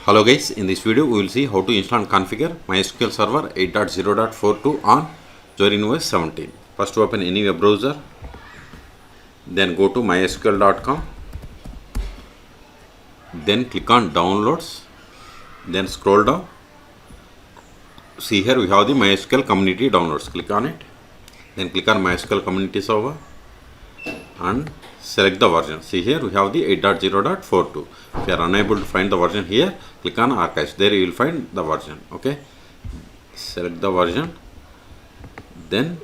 Hello guys, in this video we will see how to install and configure MySQL Server 8.0.42 on Zorin OS 17. First open any web browser, then go to mysql.com, then click on downloads, then scroll down. See here we have the MySQL community downloads. Click on it, then click on MySQL community server and select the version. See here we have the 8.0.42. If you are unable to find the version here, click on archives. There you will find the version. Okay, select the version, then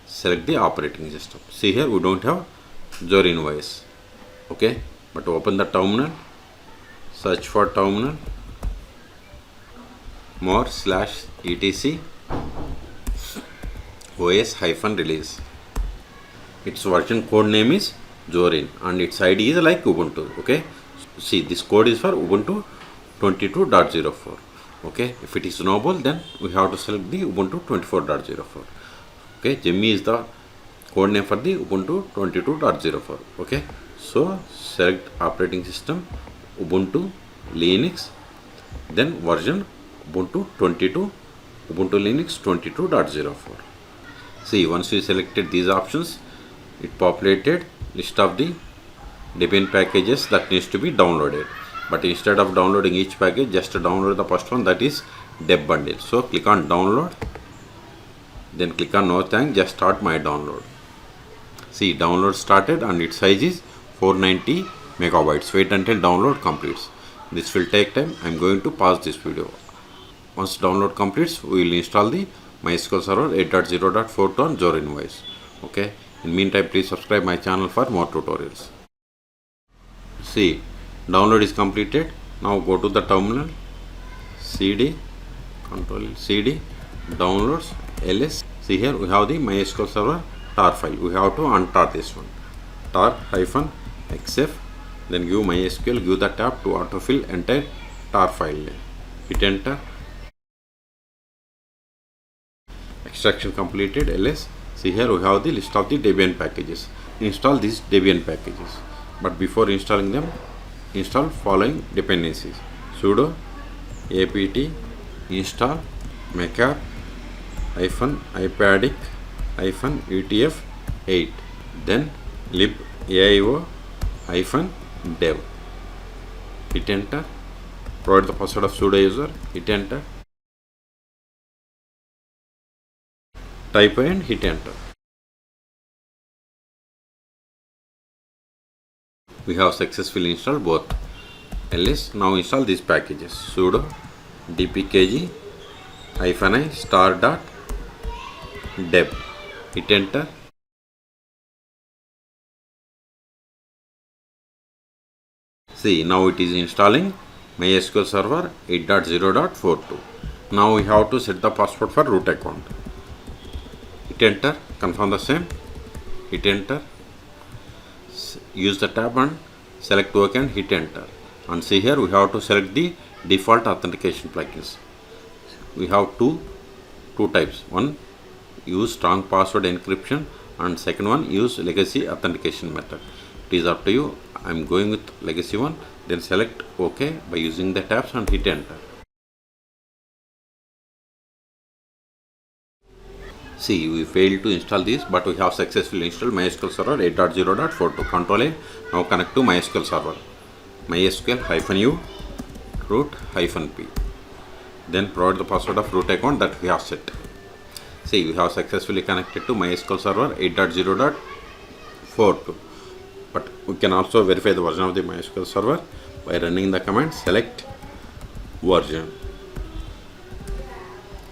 select the operating system. See here we don't have Zorin OS. Okay, but open the terminal, search for terminal, more /etc os-release. Its version code name is Zorin and its ID is like Ubuntu. Okay, see this code is for Ubuntu 22.04. okay, if it is noble then we have to select the Ubuntu 24.04. okay, Jimmy is the code name for the Ubuntu 22.04. okay, so select operating system Ubuntu Linux, then version Ubuntu 22, Ubuntu Linux 22.04. see, once we selected these options, it populated list of the Debian packages that needs to be downloaded, but instead of downloading each package, just download the first one, that is deb bundle. So click on download, then click on no thanks, just start my download. See, download started and its size is 490 megabytes. Wait until download completes. This will take time. I am going to pause this video. Once download completes, we will install the MySQL Server 8.0.42 on Zorin OS. okay, in meantime please subscribe my channel for more tutorials. See, download is completed. Now go to the terminal, cd, control cd, downloads, ls. See here we have the MySQL Server tar file. We have to untar this one, tar-xf, then give MySQL, give the tab to autofill entire tar file name. Hit enter. Extraction completed, ls. See here we have the list of the Debian packages. Install these Debian packages, but before installing them, install following dependencies: sudo apt install macar -ipadic -etf8, then libaio-dev. hit enter. Provide the password of sudo user. hit enter. Type and hit enter. We have successfully installed both. ls. Now install these packages: sudo dpkg -i star.deb. hit enter. See, now it is installing MySQL Server 8.0.42. Now we have to set the password for root account. Hit enter. Confirm the same. Hit enter. Use the tab and select OK and hit enter. And see here we have to select the default authentication plugins. We have two types. One, use strong password encryption, and second one, use legacy authentication method. It is up to you. I am going with legacy one. Then select OK by using the tabs and hit enter. See, we failed to install this, but we have successfully installed MySQL Server 8.0.42. Control A. Now connect to MySQL Server. MySQL-u root-p. Then provide the password of root account that we have set. See, we have successfully connected to MySQL Server 8.0.42. But we can also verify the version of the MySQL Server by running the command select version.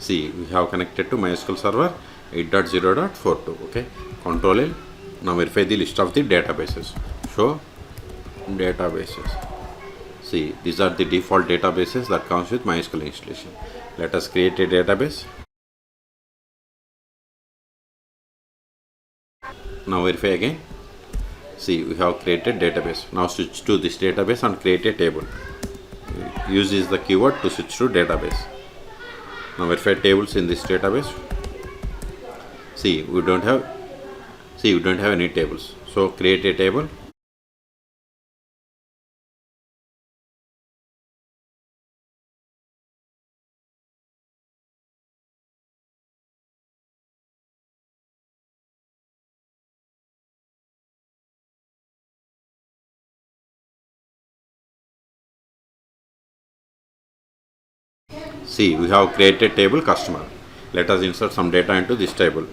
See, we have connected to MySQL Server 8.0.42. okay, Control L. Now verify the list of the databases. Show databases. See, these are the default databases that comes with MySQL installation. Let us create a database. Now verify again. See, we have created database. Now switch to this database and create a table. Use is the keyword to switch to database. Now verify tables in this database. See, we don't have any tables. So create a table. See, we have created table customer. Let us insert some data into this table.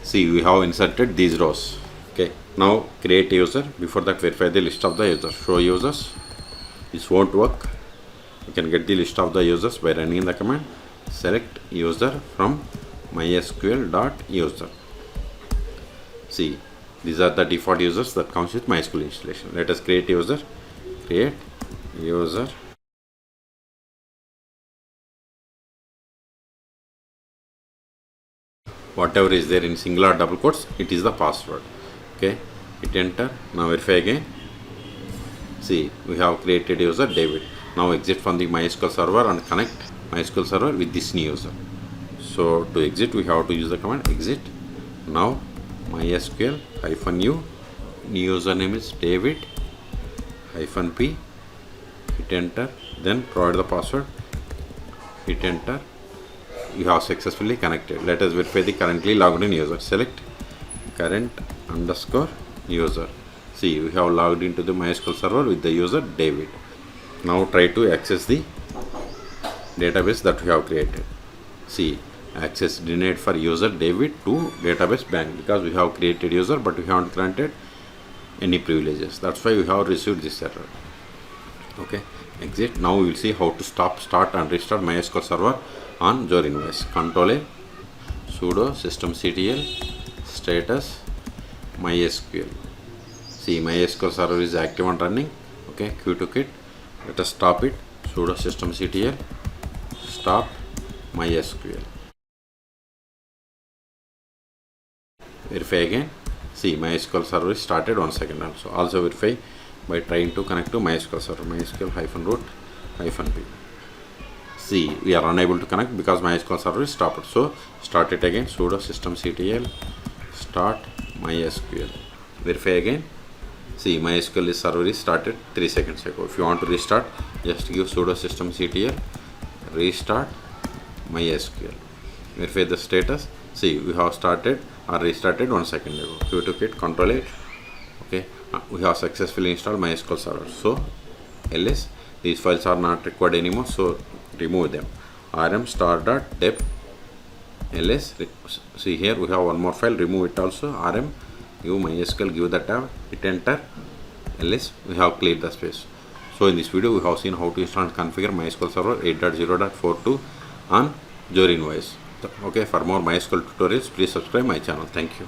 See, we have inserted these rows. Okay, now create user. Before that, verify the list of the users. Show users. This won't work. You can get the list of the users by running the command select user from mysql.user. See, these are the default users that comes with MySQL installation. Let us create user. Create user. Whatever is there in single or double quotes, it is the password. Okay, hit enter. Now verify again. See, we have created user David. Now exit from the MySQL server and connect MySQL server with this new user. So to exit, we have to use the command exit. Now MySQL -u, new username is David -p. Hit enter. Then provide the password. Hit enter. You have successfully connected. Let us verify the currently logged in user. Select current_user. See, we have logged into the MySQL server with the user David. Now try to access the database that we have created. See, access denied for user David to database bank because we have created user but we haven't granted any privileges. That's why we have received this error. Okay, exit. Now we will see how to start and restart MySQL server on Zori OS. Control A, sudo systemctl status MySQL. See, MySQL server is active and running. Okay, q to kit. Let us stop it. Sudo systemctl stop MySQL. Verify again. See, MySQL server is started 1 second. Also verify by trying to connect to MySQL server. MySQL -root -p. See, we are unable to connect because MySQL server is stopped. So start it again. Sudo systemctl start MySQL. Verify again. See, MySQL server is started 3 seconds ago. If you want to restart, just give sudo systemctl restart MySQL. Verify the status. See, we have started or restarted 1 second ago. Q to kit, control it. Okay, we have successfully installed MySQL server. So ls, these files are not required anymore, so remove them. rm star.dep ls. See, here we have one more file, remove it also. rm give MySQL, give the tab, hit enter. ls, we have cleared the space. So in this video we have seen how to install and configure MySQL server 8.0.42 on Zori OS. Okay, for more MySQL tutorials, please subscribe my channel. Thank you.